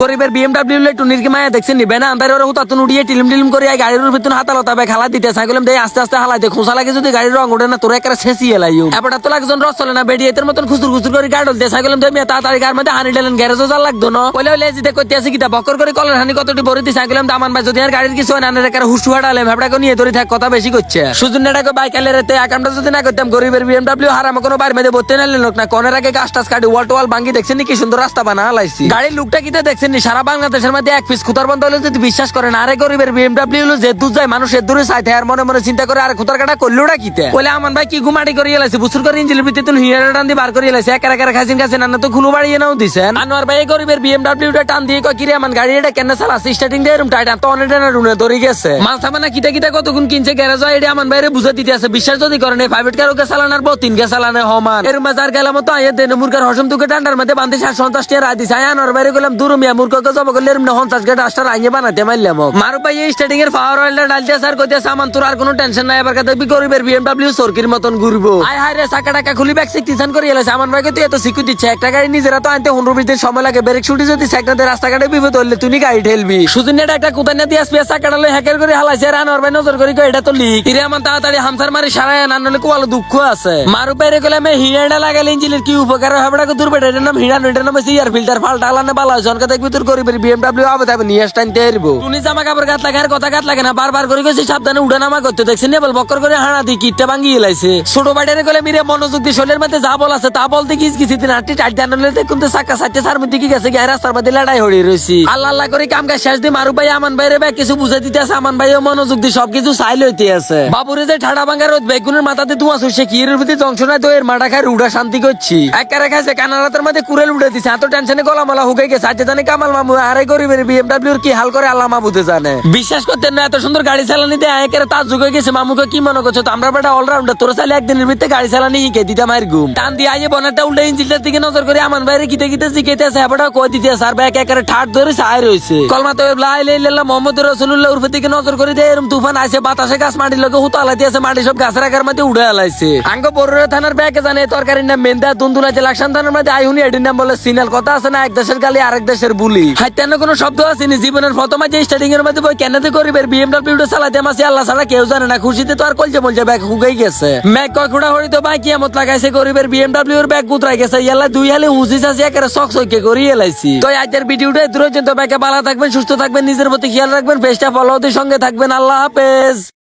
গরিবের বিএমডব্লিউ একটু নির্কি মায়া দেখছেন নিবে না আন্দার ওরা হুতাতুন উড়িয়ে টিলিম টিলিম করে গাড়ির ভিতর হাতা লতাবে খালা দিতে সাইকেলম দেয় আস্তে আস্তে হালাইতে খোঁসা লাগে যদি গাড়ির রং ওঠে না তোরা একটা শেষিয়ে লাইও এবার তো লাগজন রস চলে না বেডি এর মতন খুচুর খুচুর করে গাড়ল দিয়ে সাইকেলম দেয় মেয়ে তাড়াতাড়ি গাড়ির মধ্যে হানি ডালেন গ্যারেজও যা লাগতো না বলে বলে জিতে করতে আসি কিতা বকর করে কলের হানি কতটি ভরে দি সাইকেলম দামান ভাই যদি আর গাড়ির কিছু হয় না রেকার হুসু হাডালে ভেবড়াকে নিয়ে ধরে থাক কথা বেশি করছে সুজন নেটাকে বাইকালে রেতে আকামটা যদি না করতাম গরিবের বিএমডব্লিউ হারাম কোনো বাড়ির মধ্যে বলতে নালে লোক না কোনের আগে গাছ টাছ কাটি ওয়াল টু ওয়াল ভাঙ্গি দেখছেন কি সুন্দর রাস্তা বানা লাইছি গাড়ির লুকটা কিতে দেখছেন সারা বাংলাদেশের মধ্যে এক পিস খুতার বন্ধ হলে যদি বিশ্বাস করেন আরে গরিবের বিএমডব্লিউ হলো যে দূর যায় মানুষের দূরে চাইতে আর মনে মনে চিন্তা করে আর খুতার কাটা করলোটা কিতে বলে আমান ভাই কি ঘুমাটি করে এলাইছে বুসুর করে ইঞ্জিলের ভিতরে তুমি হিয়ার টান দিয়ে বার করে এলাইছে একা একা খাইছেন খাইছেন না তো খুলু বাড়িয়ে নাও দিছেন আনোয়ার ভাই গরিবের বিএমডব্লিউটা টান দিয়ে কয় কিরে আমার গাড়ি এটা কেন চালাচ্ছে স্টার্টিং দিয়ে এরকম টাইটা তো অনেক টানা রুনে ধরে গেছে মাল সামানা কিটা কিটা কতক্ষণ কিনছে গ্যারেজ এটা আমান ভাইরে বুঝে দিতে আছে বিশ্বাস যদি করেন এই প্রাইভেট কার ওকে চালানোর বউ তিন কে চালানো হমান এর মাঝার গেলাম তো আইয়ে দেন মুরগার হসম তুকে টান্ডার মধ্যে বান্ধে 750 টাকা রায় দিছে আনোয়ার ভাইরে গেলাম দূর মিয়া মুরগাকে জব করলে এরম 50 গেট আস্টার আইয়ে বানাতে মারলাম মারু ভাই এই স্টার্টিং এর পাওয়ার অয়েলটা ডালতে স্যার কইতে সামান তোর আর কোনো টেনশন নাই এবার দেখবি গরিবের বিএমডব্লিউ সরকির মতন ঘুরবো আয় হায় রে চাকা টাকা খুলি ব্যাগ সিকটিশন করে এলাছে আমার ভাইকে তুই এত সিকিউ দিচ্ছে একটা গাড়ি নিজেরা তো আনতে 15 মিনিট সময় লাগে ব্রেক ছুটি যদি সেকন্ডে রাস্তাঘাটে বিপদ হলে তুই গাড়ি ঠেলবি সুদিনের একটা কোথায় না দিয়ে আসবি চাকাটা লই হ্যাকের করে হালাইছে আর আনোয়ার ভাই নজর করি এটা তো লিক ইরে আমার তাড়াতাড়ি হামসার মারি সারায় না নলে কোয়ালো দুঃখ আছে মারু বাইরে গেলে আমি হিয়াটা লাগালে ইঞ্জিনের কি উপকার হবে না দূর বেটা এটার নাম হিরা এটার নাম সিআর ফিল্টার ফাল্টা আলানে বালা জনকে দেখবি তোর গরিবের বিএমডব্লিউ আবে যাবে নিয়ে আসতে এরবো তুমি জামা কাপড় গাত লাগে আর কথা গাত লাগে না বারবার করে গেছি সাবধানে উঠে নামা করতে দেখছেন বল বক্কর করে হানা দি কিটটা ভাঙিয়ে লাইছে ছোট বাইরে গেলে মিরে মনোযোগ দিয়ে শরীরের মধ্যে যা বল আছে তা বলতে কিছু দিন আটটি টাইট জানলে দেখুন তো চাকা সাইতে সার মধ্যে কি গেছে গায়ে রাস্তার মধ্যে লড়াই হয়ে রয়েছি আল্লাহ আল্লাহ করে কাম কাজ শেষ দিয়ে মারু ভাই আমান ভাইরে ভাই কিছু বুঝে দিতে আছে আমান ভাইও মনোযোগ দিয়ে সবকিছু চাইল হইতে আছে বাবুরে যে ঠাডা ভাঙা রোদ বেগুনের মাথাতে ধোঁয়া শুষে কি এর ভিতরে জংশন তো এর মাটা খায় উড়া শান্তি করছি একারে খাইছে কানারাতের মধ্যে কুড়েল উড়ে দিছে এত টেনশনে গলা মালা হুকে গেছে আজ জানি কামাল মামু আরে গরিবের বিএমডব্লিউর কি হাল করে আল্লাহ মাবুতে জানে বিশ্বাস করতেন না এত সুন্দর গাড়ি চালানি দিয়ে একের তার যুগ হয়ে গেছে মামুকে কি মনে করছো তো আমরা বেটা অলরাউন্ডার তোরা চাইলে একদিনের ভিতরে গাড়ি চালানি হিকে দিতে মায়ের ঘুম টান দিয়ে আইয়ে বনারটা উল্টে ইঞ্জিনটার দিকে নজর করে আমার বাইরে গিতে গিতে শিখেতে আছে হেবাটা কই দিতে স্যার ভাই একেবারে ঠাট ধরে চায় রয়েছে কলমা তো লাইল্লাহ মোহাম্মদ রাসূলুল্লাহ উর্ফের দিকে নজর করে দিয়ে এরকম তুফান আসে বাতাসে গাছ মাটির লোকে হুতালা দিয়েছে মাটি সব গাছের আকার মধ্যে উড়ে আলাইছে আঙ্গ বড়ুয়া থানার ব্যাগে জানে তরকারির নাম মেন্দা দুন্দুলাতে লাকসান থানার মধ্যে আইহুনি এটির নাম বলে সিনাল কথা আছে না এক দেশের গালি আরেক দেশের বুলি হাইতেন কোনো শব্দ আসেনি জীবনের প্রথম যে স্টার্টিং এর মধ্যে বই কেনাতে করিবের বিএমডব্লিউটা চালাতে মাসি আল্লাহ ছাড়া কেউ জানে না খুশিতে তো আর কলজে মলজে ব্যাগ হুগেই গেছে ম্যাক কখুড়া হরি তো ভাই কিয়ামত লাগাইছে গরিবের বিএমডব্লিউর ব্যাগ গুতরাই গেছে ইয়ালা দুই হালে উঁচিস আছে একেবারে চক চকে করি এলাইছি তো আজকের ভিডিওটা দূর পর্যন্ত ব্যাগে ভালো থাকবেন সুস্থ থাকবেন নিজের প্রতি খেয়াল রাখবেন পেজটা ফলো সঙ্গে থাকবেন আল্লাহ হাফেজ।